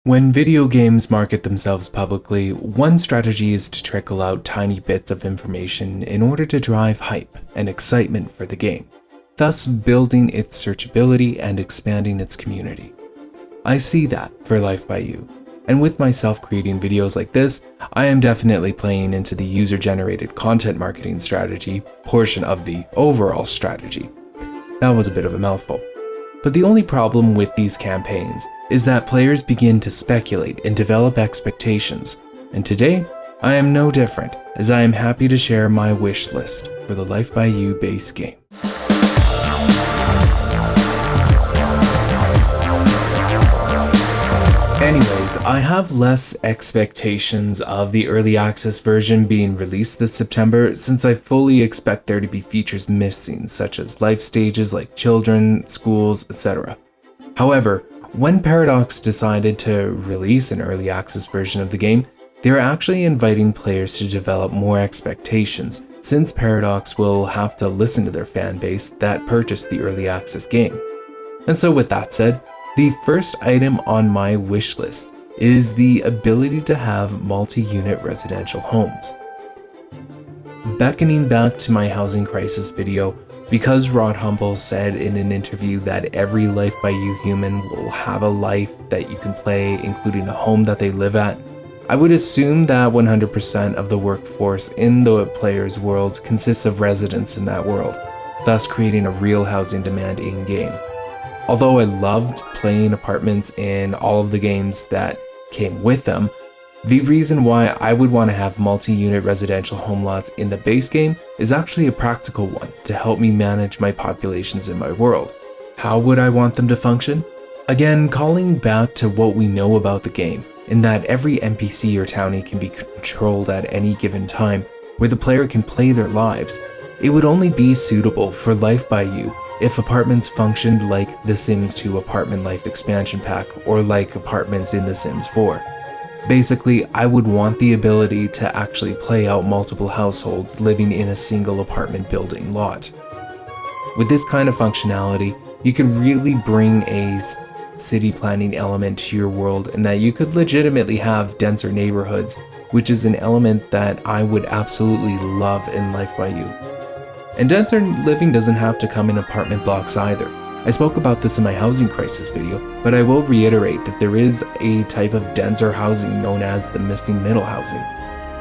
When video games market themselves publicly, one strategy is to trickle out tiny bits of information in order to drive hype and excitement for the game, thus building its searchability and expanding its community. I see that for Life by You, and with myself creating videos like this, I am definitely playing into the user-generated content marketing strategy portion of the overall strategy. That was a bit of a mouthful. But the only problem with these campaigns is that players begin to speculate and develop expectations, and today, I am no different, as I am happy to share my wish list for the Life by You base game. Anyways, I have less expectations of the early access version being released this September, since I fully expect there to be features missing, such as life stages like children, schools, etc. However, when Paradox decided to release an early access version of the game, they are actually inviting players to develop more expectations, since Paradox will have to listen to their fan base that purchased the early access game. And so with that said, the first item on my wish list is the ability to have multi-unit residential homes. Beckoning back to my housing crisis video, because Rod Humble said in an interview that every Life by You human will have a life that you can play, including a home that they live at, I would assume that 100% of the workforce in the player's world consists of residents in that world, thus creating a real housing demand in-game. Although I loved playing apartments in all of the games that came with them, the reason why I would want to have multi-unit residential home lots in the base game is actually a practical one to help me manage my populations in my world. How would I want them to function? Again, calling back to what we know about the game, in that every NPC or townie can be controlled at any given time, where the player can play their lives. It would only be suitable for Life by You if apartments functioned like The Sims 2 Apartment Life expansion pack or like apartments in The Sims 4. Basically, I would want the ability to actually play out multiple households living in a single apartment building lot. With this kind of functionality, you can really bring a city planning element to your world, and that you could legitimately have denser neighborhoods, which is an element that I would absolutely love in Life by You. And denser living doesn't have to come in apartment blocks either. I spoke about this in my housing crisis video, but I will reiterate that there is a type of denser housing known as the missing middle housing.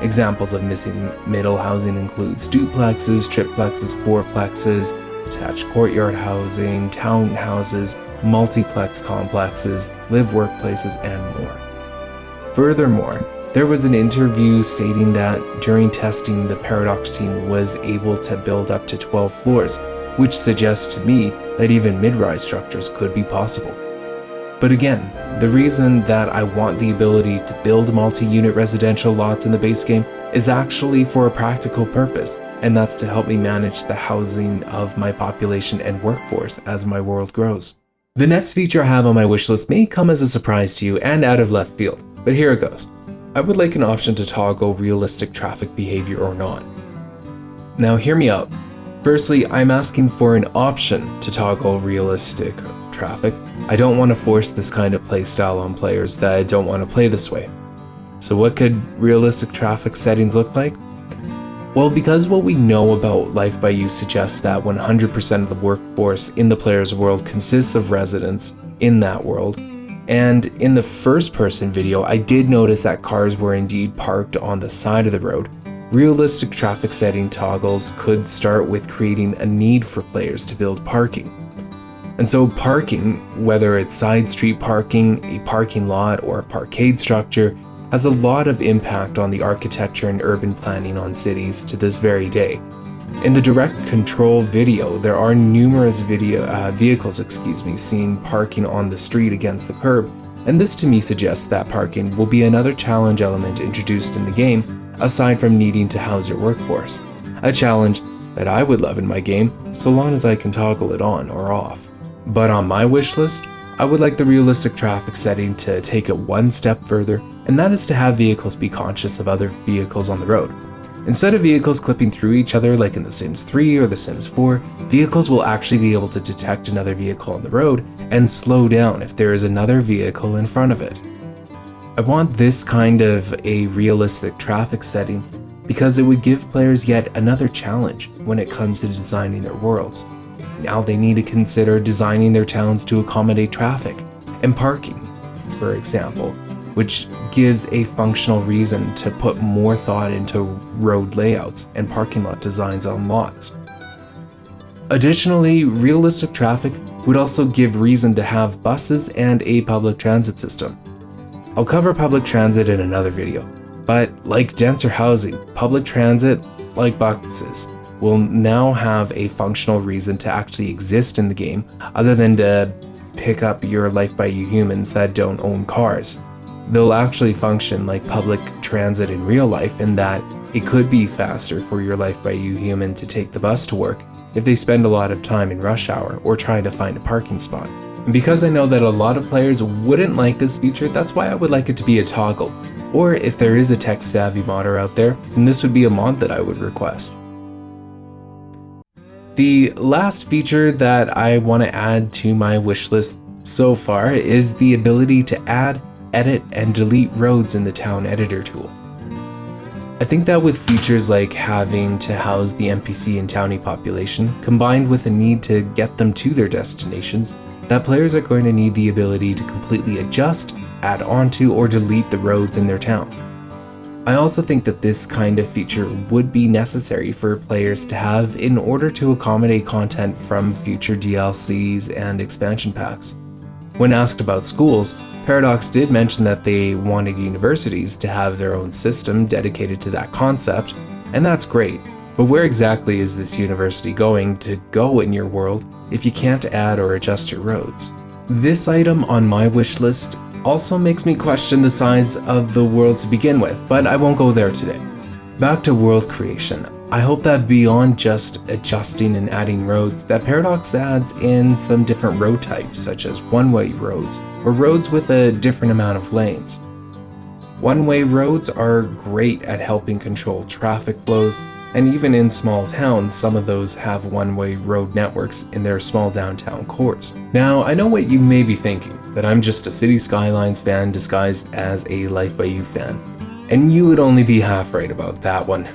Examples of missing middle housing includes duplexes, triplexes, fourplexes, attached courtyard housing, townhouses, multiplex complexes, live workplaces, and more. Furthermore, there was an interview stating that during testing, the Paradox team was able to build up to 12 floors, which suggests to me that even mid-rise structures could be possible. But again, the reason that I want the ability to build multi-unit residential lots in the base game is actually for a practical purpose, and that's to help me manage the housing of my population and workforce as my world grows. The next feature I have on my wishlist may come as a surprise to you and out of left field, but here it goes. I would like an option to toggle realistic traffic behavior or not. Now hear me out. Firstly, I'm asking for an option to toggle realistic traffic. I don't want to force this kind of playstyle on players that don't want to play this way. So what could realistic traffic settings look like? Well, because what we know about Life by You suggests that 100% of the workforce in the player's world consists of residents in that world, and in the first person video, I did notice that cars were indeed parked on the side of the road. Realistic traffic setting toggles could start with creating a need for players to build parking. And so parking, whether it's side street parking, a parking lot, or a parkade structure, has a lot of impact on the architecture and urban planning on cities to this very day. In the direct control video, there are numerous vehicles seen parking on the street against the curb, and this to me suggests that parking will be another challenge element introduced in the game, aside from needing to house your workforce. A challenge that I would love in my game, so long as I can toggle it on or off. But on my wish list, I would like the realistic traffic setting to take it one step further, and that is to have vehicles be conscious of other vehicles on the road. Instead of vehicles clipping through each other like in The Sims 3 or The Sims 4, vehicles will actually be able to detect another vehicle on the road and slow down if there is another vehicle in front of it. I want this kind of a realistic traffic setting because it would give players yet another challenge when it comes to designing their worlds. Now they need to consider designing their towns to accommodate traffic and parking, for example, which gives a functional reason to put more thought into road layouts and parking lot designs on lots. Additionally, realistic traffic would also give reason to have buses and a public transit system. I'll cover public transit in another video, but like denser housing, public transit, like buses, will now have a functional reason to actually exist in the game other than to pick up your Life by You humans that don't own cars. They'll actually function like public transit in real life in that it could be faster for your Life by You human to take the bus to work if they spend a lot of time in rush hour or trying to find a parking spot. And because I know that a lot of players wouldn't like this feature, that's why I would like it to be a toggle. Or if there is a tech-savvy modder out there, then this would be a mod that I would request. The last feature that I want to add to my wish list so far is the ability to add, edit, and delete roads in the town editor tool. I think that with features like having to house the NPC and townie population, combined with the need to get them to their destinations, that players are going to need the ability to completely adjust, add onto, or delete the roads in their town. I also think that this kind of feature would be necessary for players to have in order to accommodate content from future DLCs and expansion packs. When asked about schools, Paradox did mention that they wanted universities to have their own system dedicated to that concept, and that's great, but where exactly is this university going to go in your world if you can't add or adjust your roads? This item on my wish list also makes me question the size of the worlds to begin with, but I won't go there today. Back to world creation. I hope that beyond just adjusting and adding roads, that Paradox adds in some different road types, such as one-way roads, or roads with a different amount of lanes. One-way roads are great at helping control traffic flows, and even in small towns, some of those have one-way road networks in their small downtown cores. Now, I know what you may be thinking, that I'm just a City Skylines fan disguised as a Life by You fan. And you would only be half right about that one.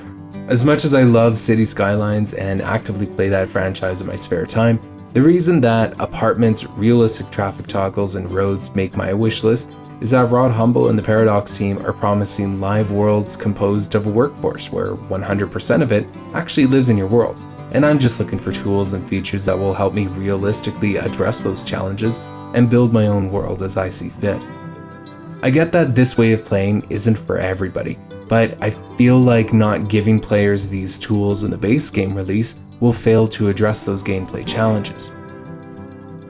As much as I love City Skylines and actively play that franchise in my spare time, the reason that apartments, realistic traffic toggles, and roads make my wish list is that Rod Humble and the Paradox team are promising live worlds composed of a workforce where 100% of it actually lives in your world. And I'm just looking for tools and features that will help me realistically address those challenges and build my own world as I see fit. I get that this way of playing isn't for everybody, but I feel like not giving players these tools in the base game release will fail to address those gameplay challenges.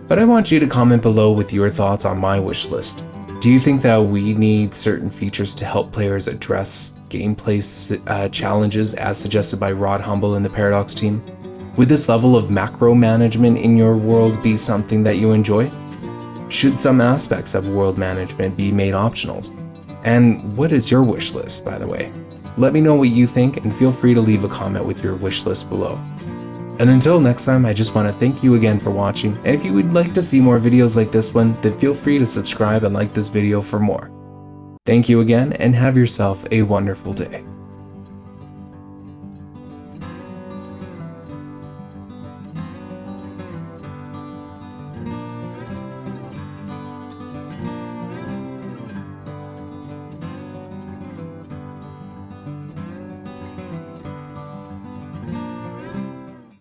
But I want you to comment below with your thoughts on my wish list. Do you think that we need certain features to help players address gameplay challenges as suggested by Rod Humble and the Paradox team? Would this level of macro management in your world be something that you enjoy? Should some aspects of world management be made optionals? And what is your wish list, by the way? Let me know what you think and feel free to leave a comment with your wish list below. And until next time, I just want to thank you again for watching, and if you would like to see more videos like this one, then feel free to subscribe and like this video for more. Thank you again, and have yourself a wonderful day.